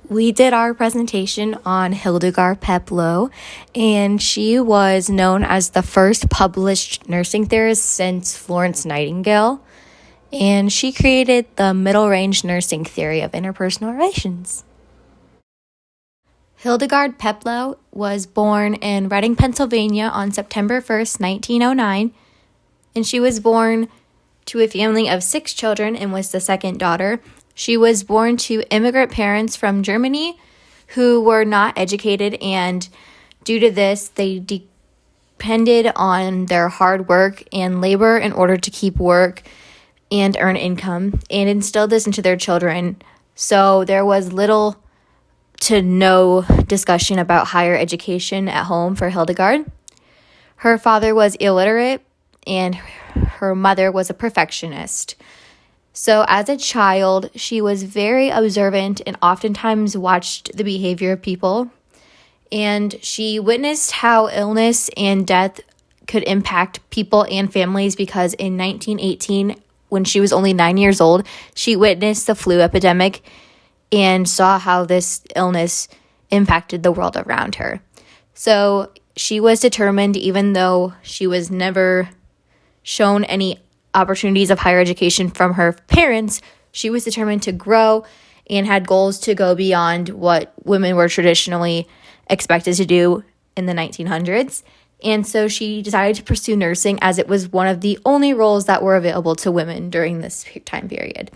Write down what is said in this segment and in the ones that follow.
We did our presentation on Hildegard Peplau, and she was known as the first published nursing theorist since Florence Nightingale, and she created the middle-range nursing theory of interpersonal relations. Hildegard Peplau was born in Reading, Pennsylvania on September 1st, 1909, and she was born to a family of 6 children and was the second daughter. She was born to immigrant parents from Germany who were not educated, and due to this, they depended on their hard work and labor in order to keep work and earn income, and instilled this into their children. So there was little to no discussion about higher education at home for Hildegard. Her father was illiterate, and her mother was a perfectionist. So as a child, she was very observant and oftentimes watched the behavior of people. And she witnessed how illness and death could impact people and families because in 1918, when she was only 9 years old, she witnessed the flu epidemic and saw how this illness impacted the world around her. So she was determined, even though she was never shown any opportunities of higher education from her parents, she was determined to grow and had goals to go beyond what women were traditionally expected to do in the 1900s. And so she decided to pursue nursing as it was one of the only roles that were available to women during this time period.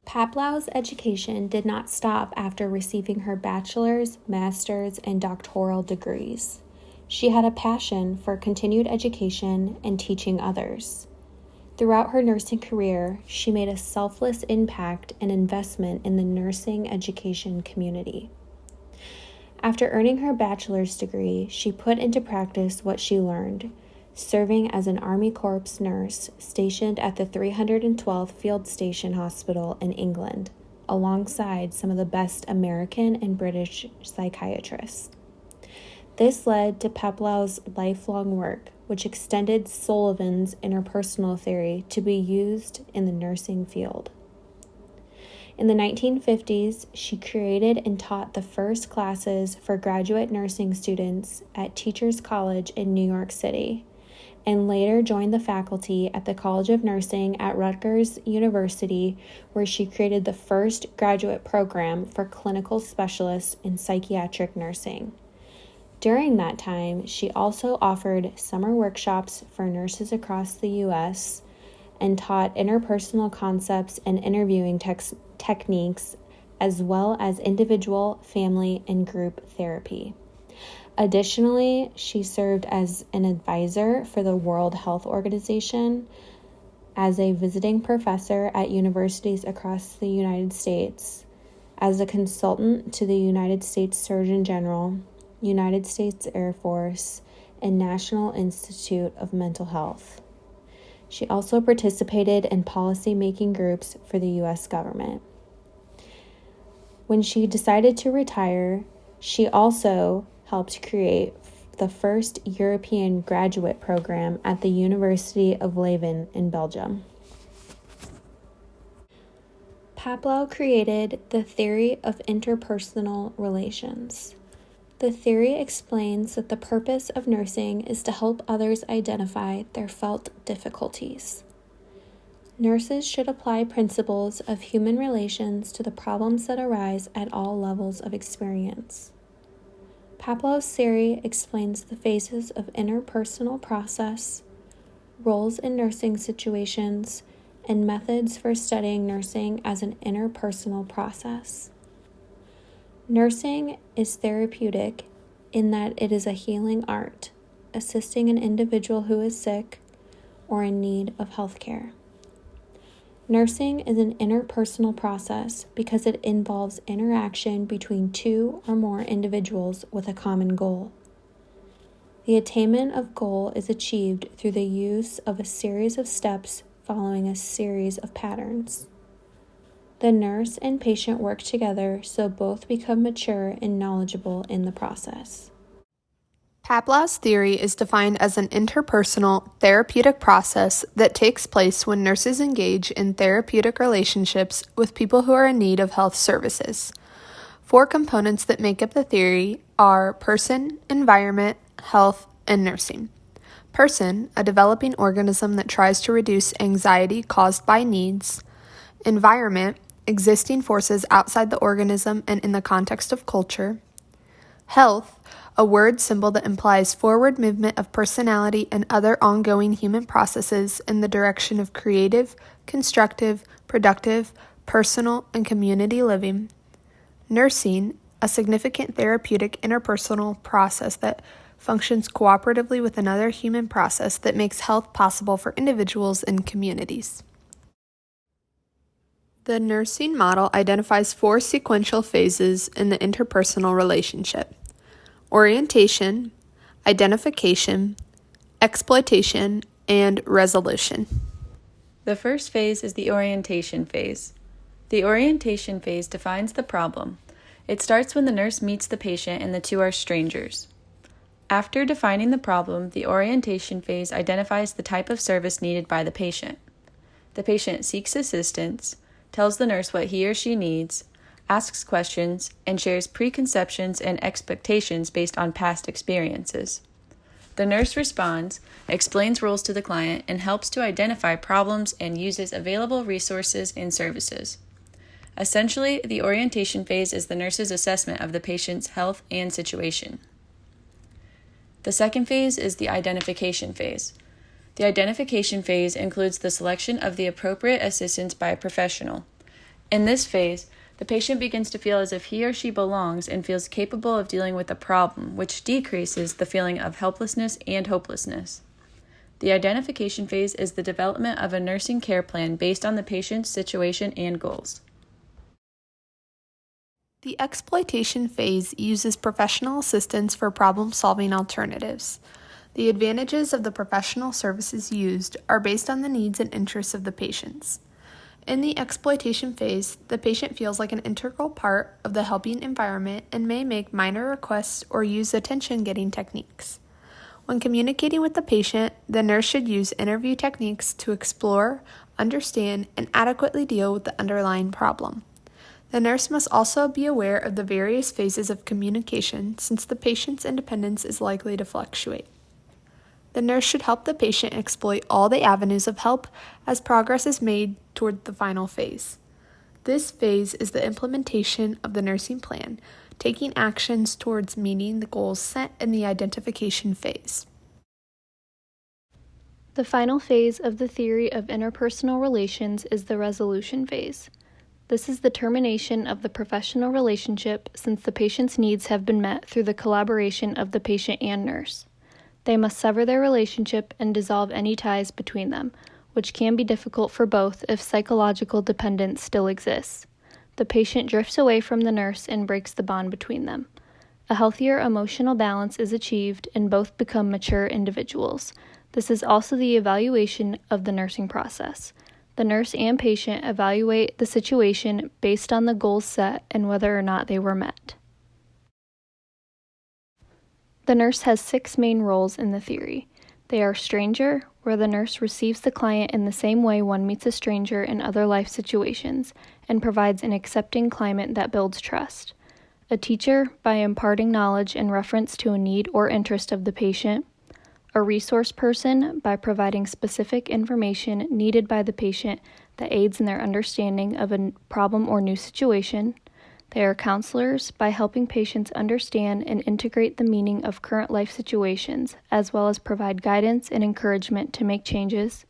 Peplau's education did not stop after receiving her bachelor's, master's, and doctoral degrees. She had a passion for continued education and teaching others. Throughout her nursing career, she made a selfless impact and investment in the nursing education community. After earning her bachelor's degree, she put into practice what she learned, serving as an Army Corps nurse stationed at the 312th Field Station Hospital in England, alongside some of the best American and British psychiatrists. This led to Peplau's lifelong work, which extended Sullivan's interpersonal theory to be used in the nursing field. In the 1950s, she created and taught the first classes for graduate nursing students at Teachers College in New York City, and later joined the faculty at the College of Nursing at Rutgers University, where she created the first graduate program for clinical specialists in psychiatric nursing. During that time, she also offered summer workshops for nurses across the U.S. and taught interpersonal concepts and interviewing techniques, as well as individual, family, and group therapy. Additionally, she served as an advisor for the World Health Organization, as a visiting professor at universities across the United States, as a consultant to the United States Surgeon General, United States Air Force, and National Institute of Mental Health. She also participated in policy-making groups for the U.S. government. When she decided to retire, she also helped create the first European graduate program at the University of Leuven in Belgium. Peplau created the theory of interpersonal relations. The theory explains that the purpose of nursing is to help others identify their felt difficulties. Nurses should apply principles of human relations to the problems that arise at all levels of experience. Peplau's theory explains the phases of interpersonal process, roles in nursing situations, and methods for studying nursing as an interpersonal process. Nursing is therapeutic in that it is a healing art, assisting an individual who is sick or in need of health care. Nursing is an interpersonal process because it involves interaction between 2 or more individuals with a common goal. The attainment of goal is achieved through the use of a series of steps following a series of patterns. The nurse and patient work together so both become mature and knowledgeable in the process. Peplau's theory is defined as an interpersonal, therapeutic process that takes place when nurses engage in therapeutic relationships with people who are in need of health services. Four components that make up the theory are person, environment, health, and nursing. Person, a developing organism that tries to reduce anxiety caused by needs. Environment, existing forces outside the organism and in the context of culture. Health, a word symbol that implies forward movement of personality and other ongoing human processes in the direction of creative, constructive, productive, personal, and community living. Nursing, a significant therapeutic interpersonal process that functions cooperatively with another human process that makes health possible for individuals and communities. The nursing model identifies four sequential phases in the interpersonal relationship: orientation, identification, exploitation, and resolution. The first phase is the orientation phase. The orientation phase defines the problem. It starts when the nurse meets the patient and the two are strangers. After defining the problem, the orientation phase identifies the type of service needed by the patient. The patient seeks assistance, tells the nurse what he or she needs, asks questions, and shares preconceptions and expectations based on past experiences. The nurse responds, explains roles to the client, and helps to identify problems and uses available resources and services. Essentially, the orientation phase is the nurse's assessment of the patient's health and situation. The second phase is the identification phase. The identification phase includes the selection of the appropriate assistance by a professional. In this phase, the patient begins to feel as if he or she belongs and feels capable of dealing with the problem, which decreases the feeling of helplessness and hopelessness. The identification phase is the development of a nursing care plan based on the patient's situation and goals. The exploitation phase uses professional assistance for problem-solving alternatives. The advantages of the professional services used are based on the needs and interests of the patients. In the exploitation phase, the patient feels like an integral part of the helping environment and may make minor requests or use attention-getting techniques. When communicating with the patient, the nurse should use interview techniques to explore, understand, and adequately deal with the underlying problem. The nurse must also be aware of the various phases of communication since the patient's independence is likely to fluctuate. The nurse should help the patient exploit all the avenues of help as progress is made toward the final phase. This phase is the implementation of the nursing plan, taking actions towards meeting the goals set in the identification phase. The final phase of the theory of interpersonal relations is the resolution phase. This is the termination of the professional relationship since the patient's needs have been met through the collaboration of the patient and nurse. They must sever their relationship and dissolve any ties between them, which can be difficult for both if psychological dependence still exists. The patient drifts away from the nurse and breaks the bond between them. A healthier emotional balance is achieved and both become mature individuals. This is also the evaluation of the nursing process. The nurse and patient evaluate the situation based on the goals set and whether or not they were met. The nurse has 6 main roles in the theory. They are stranger, where the nurse receives the client in the same way one meets a stranger in other life situations and provides an accepting climate that builds trust. A teacher, by imparting knowledge in reference to a need or interest of the patient. A resource person, by providing specific information needed by the patient that aids in their understanding of a problem or new situation. They are counselors, by helping patients understand and integrate the meaning of current life situations, as well as provide guidance and encouragement to make changes.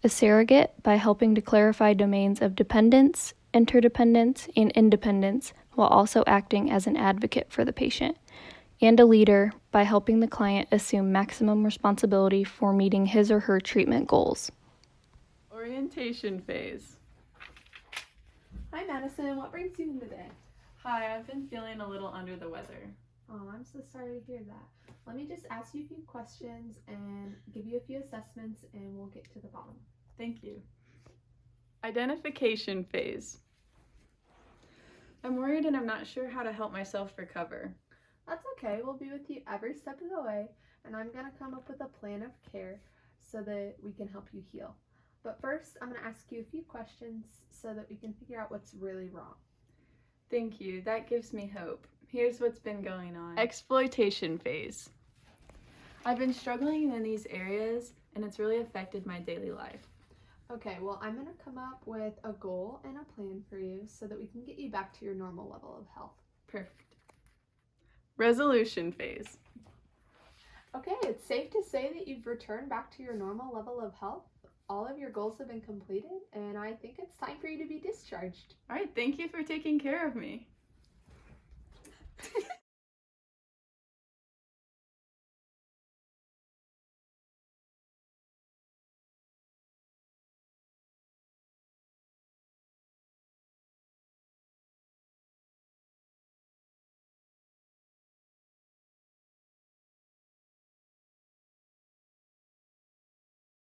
A surrogate, by helping to clarify domains of dependence, interdependence, and independence, while also acting as an advocate for the patient. And a leader, by helping the client assume maximum responsibility for meeting his or her treatment goals. Orientation phase. Hi Madison, what brings you in today? Hi, I've been feeling a little under the weather. Oh, I'm so sorry to hear that. Let me just ask you a few questions and give you a few assessments and we'll get to the bottom. Thank you. Identification phase. I'm worried and I'm not sure how to help myself recover. That's okay, we'll be with you every step of the way, and I'm going to come up with a plan of care so that we can help you heal. But first, I'm going to ask you a few questions so that we can figure out what's really wrong. Thank you. That gives me hope. Here's what's been going on. Exploitation phase. I've been struggling in these areas, and it's really affected my daily life. Okay, well, I'm going to come up with a goal and a plan for you so that we can get you back to your normal level of health. Perfect. Resolution phase. Okay, it's safe to say that you've returned back to your normal level of health. All of your goals have been completed, and I think it's time for you to be discharged. All right, thank you for taking care of me.